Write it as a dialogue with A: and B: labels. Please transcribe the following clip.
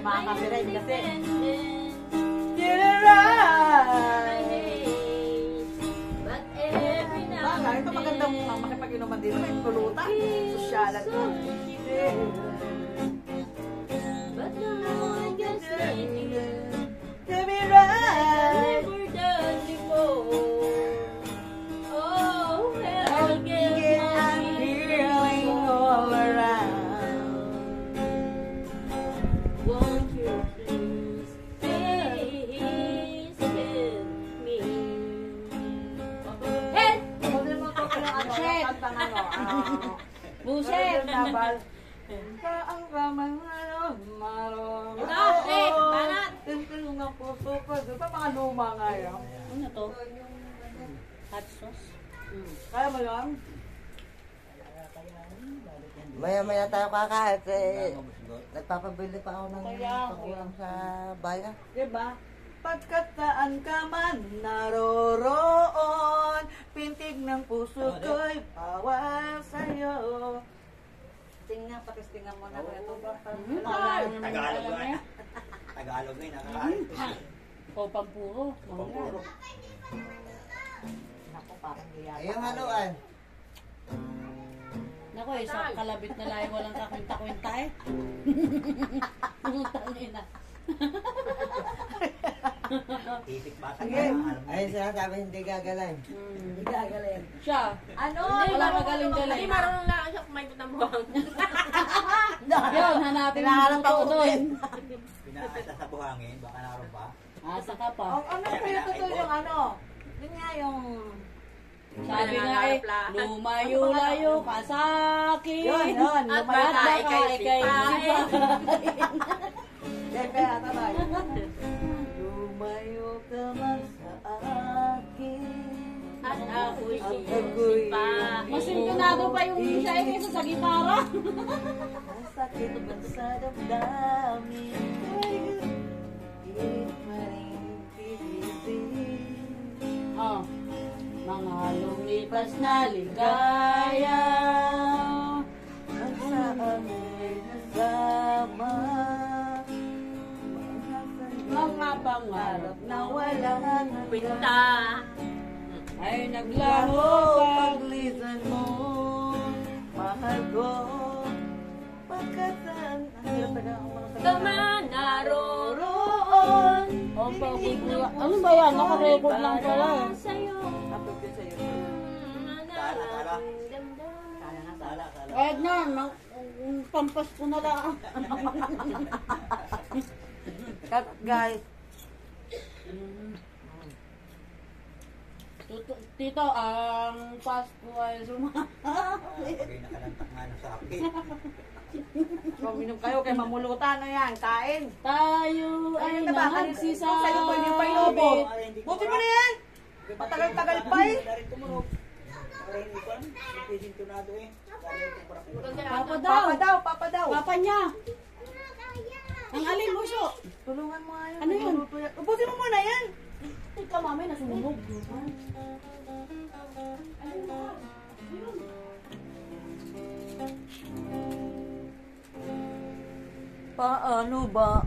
A: mga copyright kasi. Baka, ito magandang makipag-inuman dito. May pulutan. Sosyalan ko.
B: But now I can say
A: To be right.
B: never done before. Oh, hell, get
A: I'm feeling all around.
B: Won't you please help me? Help! Buset!
A: Ang ramang marong.
B: Banat!
A: Tintilong ng puso ko. Diba mga luma nga yan?
B: Ano to? Hot sauce?
A: Kaya mo yan?
C: Maya-maya tayo kakain. Nagpapabili pa ako ng pakulang sa bayan.
A: Diba? Pagkat saan ka man naroroon, pintig ng puso ko'y bawal sa'yo. Tingnan, patistingan mo na ito.
D: Tagalog na. Tagalog na, nakakain.
B: O, pampuro.
D: Pampuro.
A: Naku, parang liya.
C: Ayun haluan.
B: Naku, sa kalabit na lang walang kakwinta-kwinta eh. Putang ina.
D: Isip bata
A: Sige.
C: Ayun sinasabi hindi gagalan.
A: Hindi gagaling.
B: Siya.
A: Ano?
B: Wala magaling-galing.
E: Hindi marunong na siya kumain ng buhang.
B: Yun, hanapin mo
A: Tinahanap
B: ito
A: ako
B: doon.
D: Pinaasa sa buhangin, baka naroon pa.
B: Asa ka pa.
A: Ano kaya totoo yung ano? Yun nga yung...
B: Sabi nga eh, lumayo-layo ka sa akin.
A: Yun.
E: At
A: Lumayo
E: baka
A: ka.
E: ikay sipain.
A: Yan kaya tabay. Lumayo ka man sa akin.
E: At ako'y
A: Ako'y
E: sipain.
B: Mas sintonado pa yung siya eh kaysa sa gitara.
A: ang sakit man sa damdamin. Pilit pa rin pipipin.
B: Oh. Mga lumipas na ligaya.
A: Ang sa amin nasama.
B: Mga pangarap
A: Na walang
E: Pinta.
B: ay
A: Laho
B: naglaho pa.
A: paglisan mo. Mahal ko. Pagkatan. Ang hirap na ang mga
E: Tama naroroon.
B: Oh, pagkula. Ano ba yan? Naka-record lang pala.
E: Sa'yo.
A: Upload ko sa'yo.
D: Sala.
A: Kaya nga
D: Sala, sala.
B: Kahit na, pampas ko na lang.
A: Cut, guys.
B: Tito, ang Pasko ay
D: Pagay nakalantak nga na sa akin.
A: So, minom kayo kay mamulutan na yan. Kain.
B: tayo ay
A: Ayun na ba?
B: nagsisabit.
A: Sa'yo pa yung painubo. Buti mo na yan. Matagal-tagal pa eh.
D: Darin tumurog. Para hindi pa. Hindi sintunado eh.
B: Papa daw.
A: Papa daw, papa daw.
B: Papa niya. Ang alin mo siya.
A: Tulungan mo nga yun.
B: Ano yun?
A: Buti mo muna yan.
B: Ikaw mamay nasunog.
A: Paano ba